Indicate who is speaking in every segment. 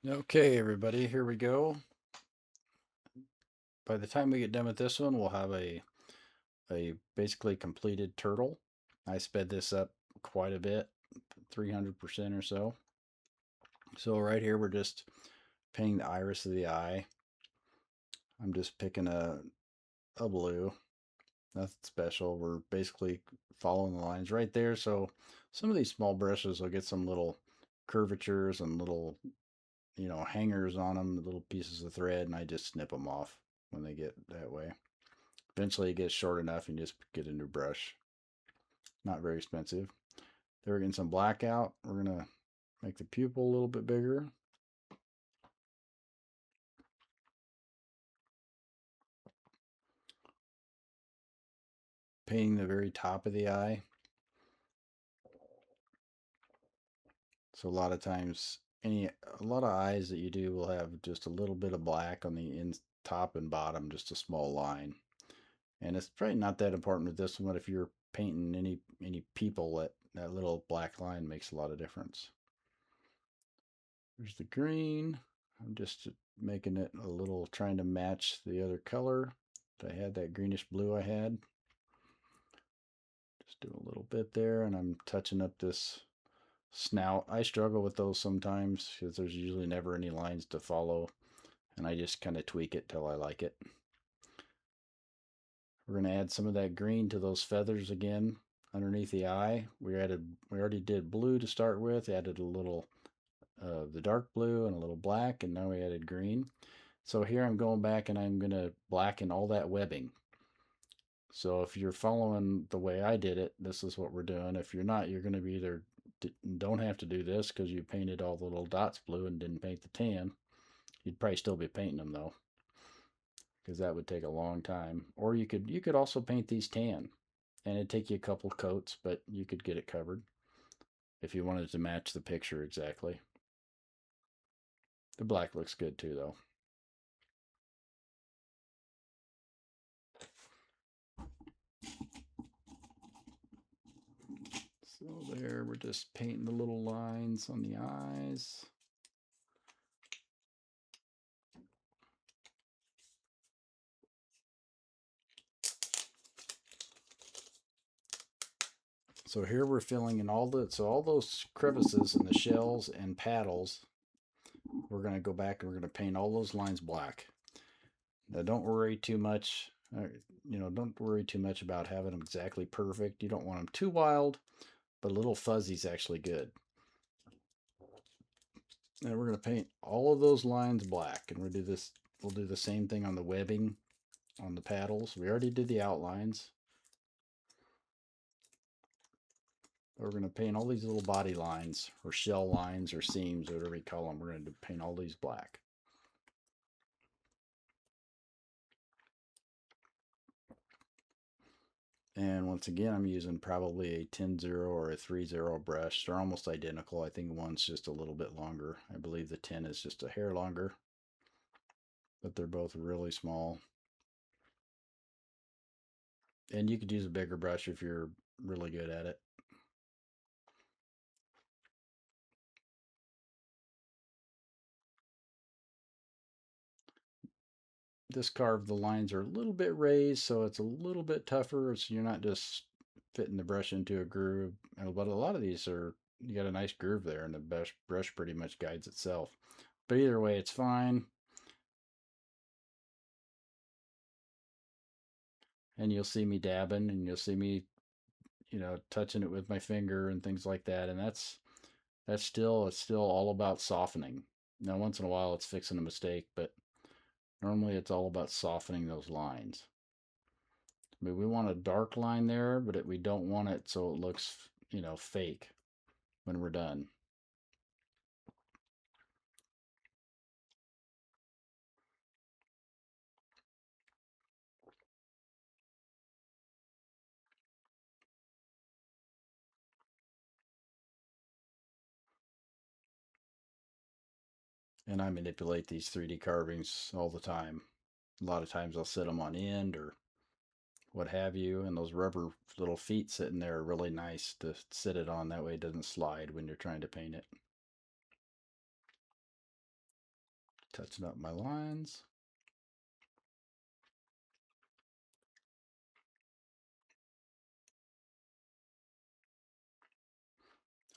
Speaker 1: Okay, everybody, here we go. By the time we get done with this one, we'll have a basically completed turtle. I sped this up quite a bit, 300% or so. So right here, we're just painting the iris of the eye. I'm just picking a blue, nothing special. We're basically following the lines right there. So some of these small brushes will get some little curvatures and little, hangers on them, little pieces of thread, and I just snip them off when they get that way. Eventually it gets short enough and you just get a new brush. Not very expensive. Then we're getting some black out. We're going to make the pupil a little bit bigger. Painting the very top of the eye. So a lot of times, a lot of eyes that you do will have just a little bit of black on the top and bottom, just a small line. And it's probably not that important with this one. If you're painting any people, that little black line makes a lot of difference. There's the green. I'm just making it a little, trying to match the other color. I had that greenish blue I had. Just do a little bit there, and I'm touching up this snout. I struggle with those sometimes because there's usually never any lines to follow, and I just kind of tweak it till I like it. We're going to add some of that green to those feathers again underneath the eye. We already did blue to start with, added a little the dark blue and a little black, and now we added green. So here I'm going back and I'm going to blacken all that webbing. So if you're following the way I did it, this is what we're doing. If you're not, you're going to be either don't have to do this because you painted all the little dots blue and didn't paint the tan. You'd probably still be painting them though, because that would take a long time. Or you could also paint these tan, and it'd take you a couple coats, but you could get it covered if you wanted to match the picture exactly. The black looks good too though. So there, we're just painting the little lines on the eyes. So here we're filling in all those crevices in the shells and paddles. We're going to go back and we're going to paint all those lines black. Now don't worry too much, don't worry too much about having them exactly perfect. You don't want them too wild, but a little fuzzy is actually good. And we're going to paint all of those lines black, and we'll do the same thing on the webbing on the paddles. We already did the outlines. We're going to paint all these little body lines or shell lines or seams, whatever we call them. We're going to paint all these black. And once again, I'm using probably a 10-0 or a 3-0 brush. They're almost identical. I think one's just a little bit longer. I believe the 10 is just a hair longer, but they're both really small. And you could use a bigger brush if you're really good at it. This carve, the lines are a little bit raised, so it's a little bit tougher. So you're not just fitting the brush into a groove. But a lot of these are, you got a nice groove there, and the brush pretty much guides itself. But either way, it's fine. And you'll see me dabbing, and you'll see me, touching it with my finger and things like that. And it's still all about softening. Now, once in a while, it's fixing a mistake, but normally it's all about softening those lines. I mean, we want a dark line there, but we don't want it so it looks, fake when we're done. And I manipulate these 3D carvings all the time. A lot of times I'll set them on end or what have you, and those rubber little feet sitting there are really nice to sit it on. That way it doesn't slide when you're trying to paint it. Touching up my lines.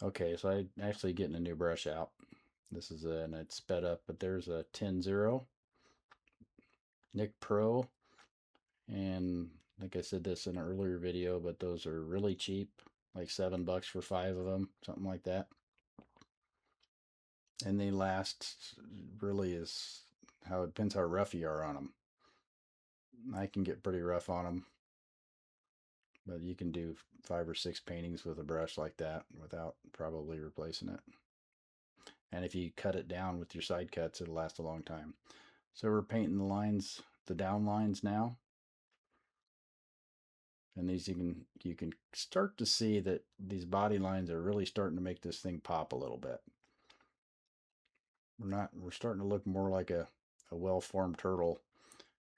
Speaker 1: Okay, so I actually getting a new brush out. This is and it's sped up, but there's a 10-0 Nick Pro, and like I said this in an earlier video, but those are really cheap, like $7 for 5 of them, something like that. And they last really is how it depends how rough you are on them. I can get pretty rough on them, but you can do 5 or 6 paintings with a brush like that without probably replacing it. And if you cut it down with your side cuts, it'll last a long time. So we're painting the lines, the down lines now. And these you can start to see that these body lines are really starting to make this thing pop a little bit. We're starting to look more like a well-formed turtle.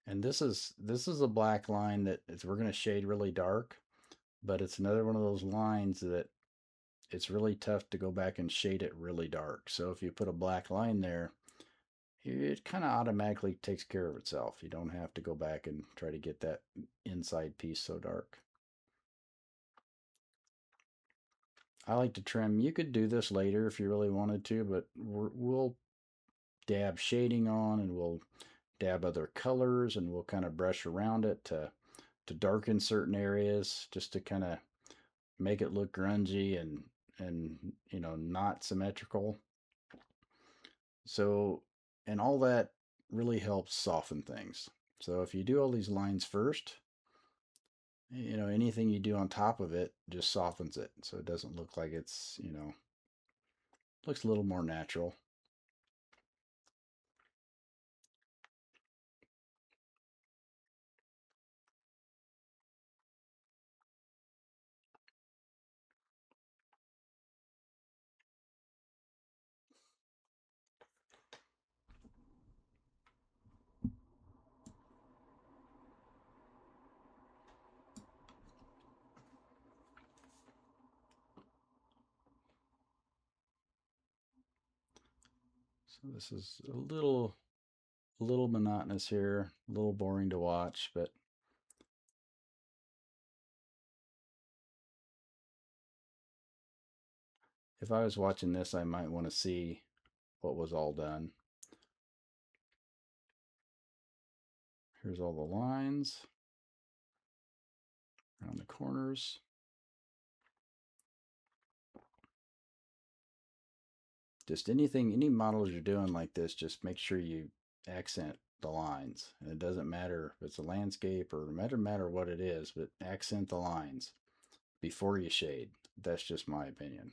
Speaker 1: And this is a black line that we're going to shade really dark, but it's another one of those lines that it's really tough to go back and shade it really dark. So if you put a black line there, it kind of automatically takes care of itself. You don't have to go back and try to get that inside piece so dark. I like to trim. You could do this later if you really wanted to, but we'll dab shading on and we'll dab other colors and we'll kind of brush around it to darken certain areas just to kind of make it look grungy and you know, not symmetrical. So, and all that really helps soften things. So if you do all these lines first, you know, anything you do on top of it just softens it. So it doesn't look like it's, you know, looks a little more natural. So this is a little monotonous here, a little boring to watch, but if I was watching this, I might want to see what was all done. Here's all the lines around the corners. Just anything, any models you're doing like this, just make sure you accent the lines. And it doesn't matter if it's a landscape or it doesn't matter what it is, but accent the lines before you shade. That's just my opinion.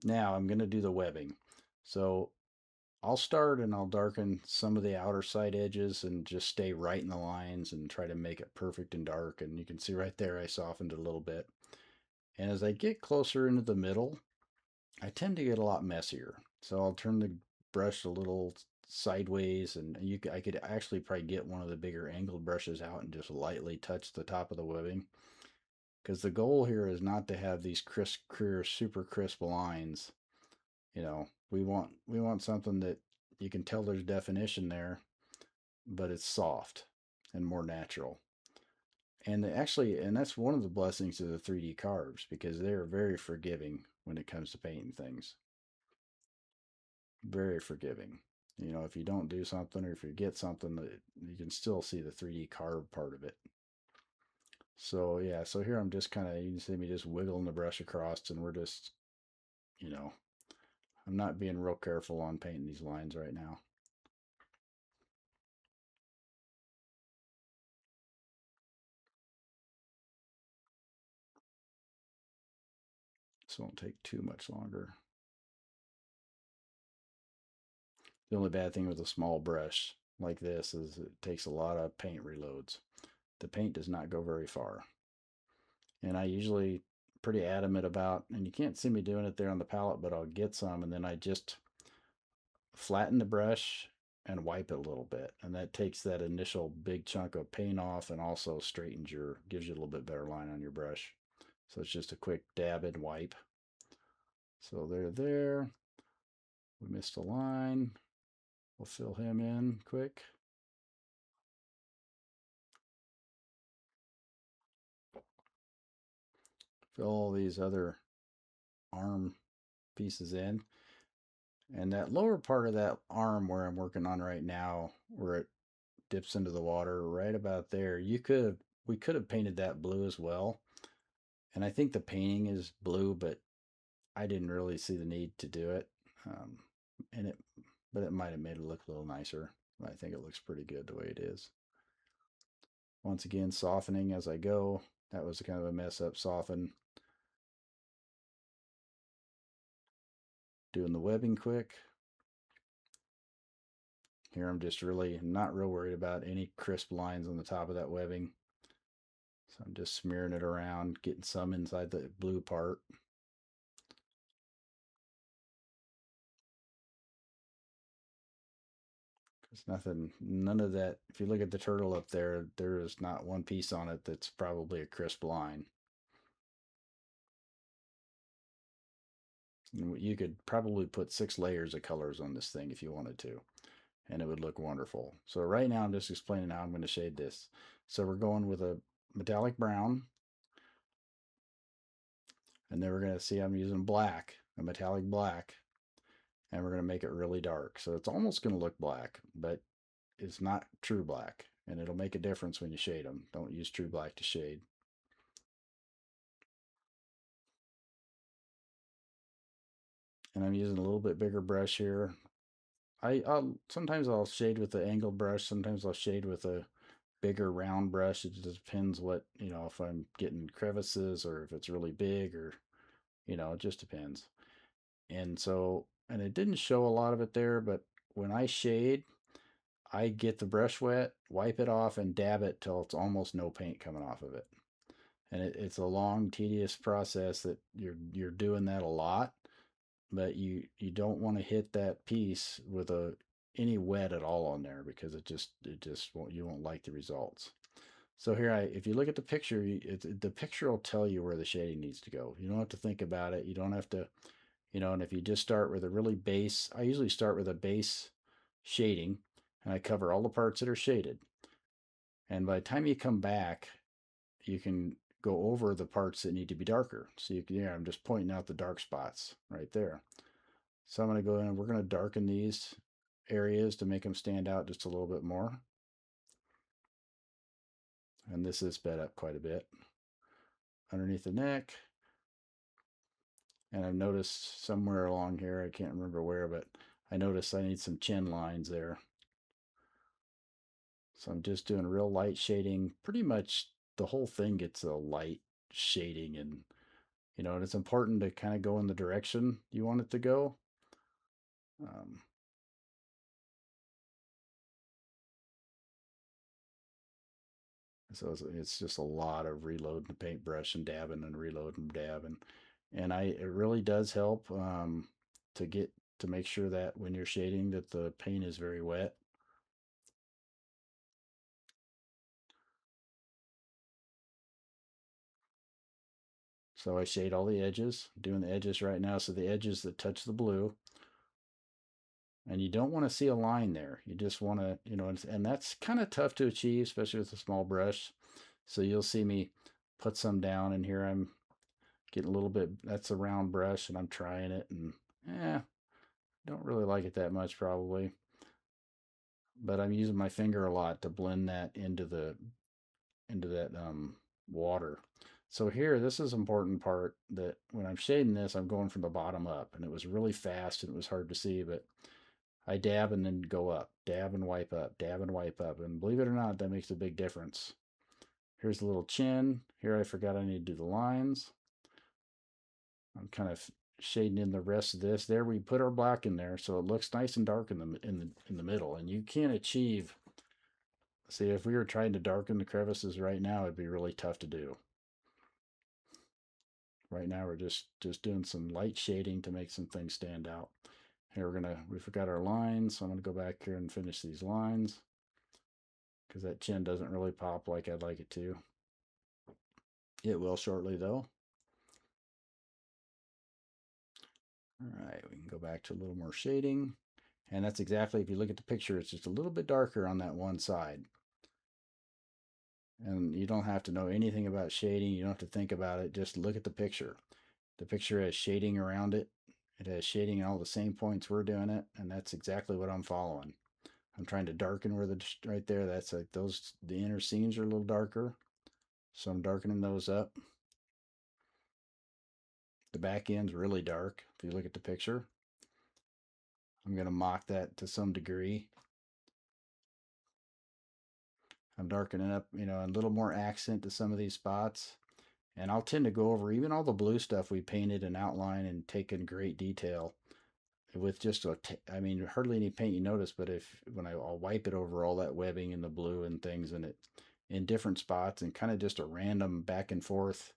Speaker 1: Now I'm going to do the webbing. So I'll start and I'll darken some of the outer side edges and just stay right in the lines and try to make it perfect and dark. And you can see right there, I softened it a little bit. And as I get closer into the middle, I tend to get a lot messier. So I'll turn the brush a little sideways and I could actually probably get one of the bigger angled brushes out and just lightly touch the top of the webbing. Because the goal here is not to have these crisp, clear, super crisp lines. You know, we want something that you can tell there's definition there, but it's soft and more natural. And actually, and that's one of the blessings of the 3D carves because they're very forgiving when it comes to painting things. Very forgiving. You know, if you don't do something or if you get something, that you can still see the 3D carve part of it. So yeah, so here I'm just kind of, you can see me just wiggling the brush across and we're just, you know, I'm not being real careful on painting these lines right now. This won't take too much longer. The only bad thing with a small brush like this is it takes a lot of paint reloads. The paint does not go very far. And I usually pretty adamant about, and you can't see me doing it there on the palette, but I'll get some and then I just flatten the brush and wipe it a little bit. And that takes that initial big chunk of paint off and also straightens gives you a little bit better line on your brush. So it's just a quick dab and wipe. So they're there. We missed a line. We'll fill him in quick. Fill all these other arm pieces in. And that lower part of that arm where I'm working on right now, where it dips into the water, right about there, we could have painted that blue as well. And I think the painting is blue, but I didn't really see the need to do it. Um, and it, but it might have made it look a little nicer. I think it looks pretty good the way it is. Once again, softening as I go. That was kind of a mess up soften. Doing the webbing quick. Here I'm just really not real worried about any crisp lines on the top of that webbing. So I'm just smearing it around, getting some inside the blue part. There's nothing, none of that. If you look at the turtle up there, there is not one piece on it that's probably a crisp line. You could probably put 6 layers of colors on this thing if you wanted to, and it would look wonderful. So right now I'm just explaining how I'm going to shade this. So we're going with a metallic brown, and then we're going to see I'm using black, a metallic black, and we're going to make it really dark. So it's almost going to look black, but it's not true black, and it'll make a difference when you shade them. Don't use true black to shade. And I'm using a little bit bigger brush here. I'll sometimes I'll shade with the angled brush. Sometimes I'll shade with a bigger round brush. It just depends what, if I'm getting crevices or if it's really big or, it just depends. And it didn't show a lot of it there, but when I shade, I get the brush wet, wipe it off, and dab it till it's almost no paint coming off of it. And it's a long, tedious process that you're doing that a lot, but you don't want to hit that piece with any wet at all on there because it just won't, you won't like the results. So here if you look at the picture, the picture will tell you where the shading needs to go. You don't have to think about it. You don't have to, and if you just start with a really base, I usually start with a base shading and I cover all the parts that are shaded. And by the time you come back, you can go over the parts that need to be darker. So I'm just pointing out the dark spots right there. So I'm going to go in and we're going to darken these areas to make them stand out just a little bit more. And this is sped up quite a bit. Underneath the neck. And I've noticed somewhere along here, I can't remember where, but I noticed I need some chin lines there. So I'm just doing real light shading. Pretty much the whole thing gets a light shading, and it's important to kind of go in the direction you want it to go. Um, so it's just a lot of reloading the paintbrush and dabbing and reloading and dabbing. And it really does help to get to make sure that when you're shading that the paint is very wet. So I shade all the edges, doing the edges right now. So the edges that touch the blue, and you don't want to see a line there. You just want to, and that's kind of tough to achieve, especially with a small brush. So you'll see me put some down, and here I'm getting a little bit, that's a round brush, and I'm trying it, and don't really like it that much probably. But I'm using my finger a lot to blend that into that water. So here, this is an important part that when I'm shading this, I'm going from the bottom up, and it was really fast and it was hard to see, but I dab and then go up, dab and wipe up, dab and wipe up. And believe it or not, that makes a big difference. Here's the little chin. Here I forgot I need to do the lines. I'm kind of shading in the rest of this. There we put our black in there so it looks nice and dark in the middle. And you can't achieve, see, if we were trying to darken the crevices right now, it'd be really tough to do. Right now we're just doing some light shading to make some things stand out. Here we forgot our lines, so I'm gonna go back here and finish these lines because that chin doesn't really pop like I'd like it to. It will shortly though. All right, we can go back to a little more shading. And that's exactly, if you look at the picture, it's just a little bit darker on that one side. And you don't have to know anything about shading. You don't have to think about it. Just look at the picture. The picture has shading around it. It has shading in all the same points we're doing it. And that's exactly what I'm following. I'm trying to darken where the, right there, that's like those, the inner seams are a little darker. So I'm darkening those up. The back end's really dark. If you look at the picture, I'm going to mock that to some degree. I'm darkening up, a little more accent to some of these spots. And I'll tend to go over even all the blue stuff we painted and outline and take in great detail with just I mean, hardly any paint you notice, but when I'll wipe it over all that webbing and the blue and things in it in different spots and kind of just a random back and forth.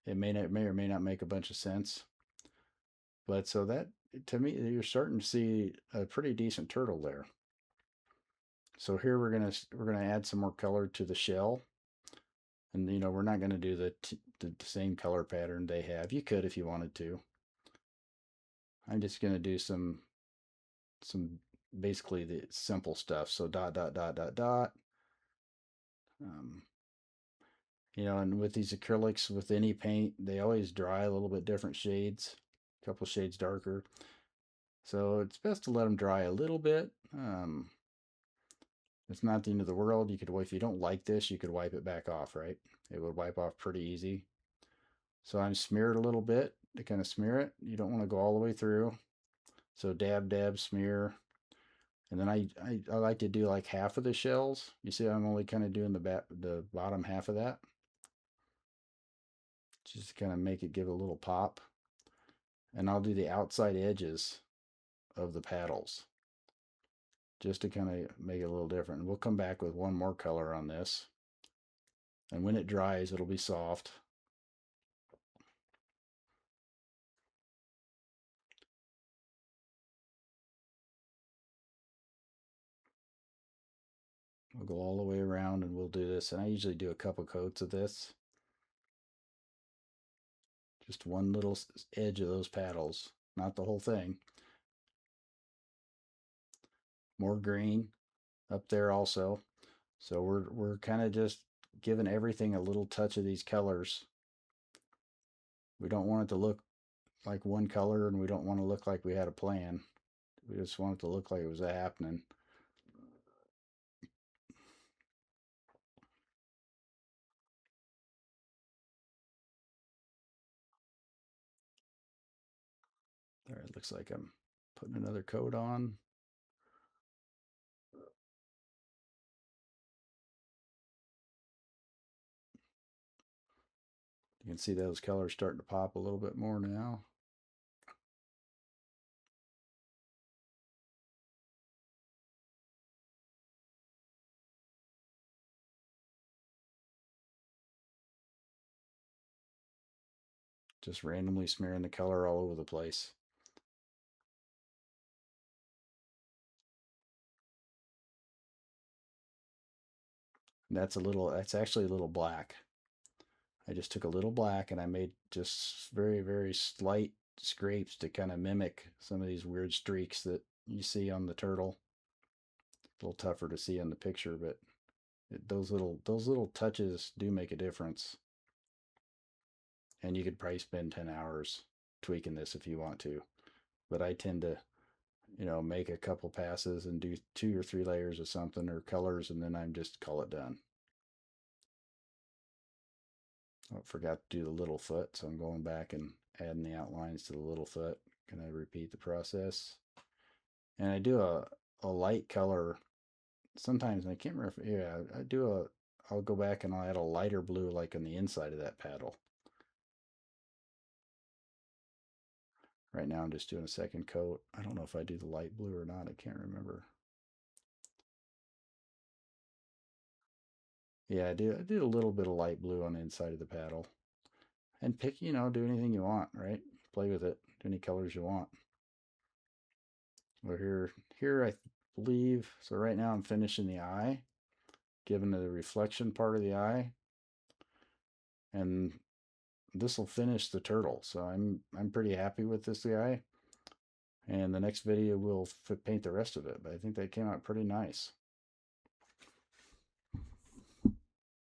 Speaker 1: It may or may not make a bunch of sense. But so that, to me, you're starting to see a pretty decent turtle there. So here we're gonna add some more color to the shell, and we're not gonna do the same color pattern they have. You could if you wanted to. I'm just gonna do some basically the simple stuff. So dot dot dot dot dot. Um, and with these acrylics, with any paint, they always dry a little bit different shades, a couple shades darker. So it's best to let them dry a little bit. It's not the end of the world. If you don't like this, you could wipe it back off, right? It would wipe off pretty easy. So I'm smeared a little bit to kind of smear it. You don't want to go all the way through. So dab, dab, smear. And then I like to do like half of the shells. You see, I'm only kind of doing the bottom half of that, just to kind of make it give a little pop. And I'll do the outside edges of the paddles, just to kind of make it a little different. And we'll come back with one more color on this. And when it dries, it'll be soft. We'll go all the way around and we'll do this. And I usually do a couple coats of this. Just one little edge of those paddles, not the whole thing. More green up there also. So we're kind of just giving everything a little touch of these colors. We don't want it to look like one color, and we don't want to look like we had a plan. We just want it to look like it was happening. There, it looks like I'm putting another coat on. You can see those colors starting to pop a little bit more now. Just randomly smearing the color all over the place. And that's actually a little black. I just took a little black and I made just very, very slight scrapes to kind of mimic some of these weird streaks that you see on the turtle. A little tougher to see on the picture, but those little touches do make a difference. And you could probably spend 10 hours tweaking this if you want to. But I tend to, make a couple passes and do 2 or 3 layers of something or colors, and then I'm just call it done. I forgot to do the little foot, so I'm going back and adding the outlines to the little foot. Can I repeat the process? And I do a light color sometimes, and I can't remember. I'll go back and I'll add a lighter blue like on the inside of that paddle. Right now I'm just doing a second coat. I don't know if I do the light blue or not. I can't remember. Yeah, I do a little bit of light blue on the inside of the paddle. And pick, do anything you want, right? Play with it. Do any colors you want. We're here I believe. So right now I'm finishing the eye, giving the reflection part of the eye. And this will finish the turtle. So I'm pretty happy with this guy. And the next video we'll paint the rest of it. But I think that came out pretty nice.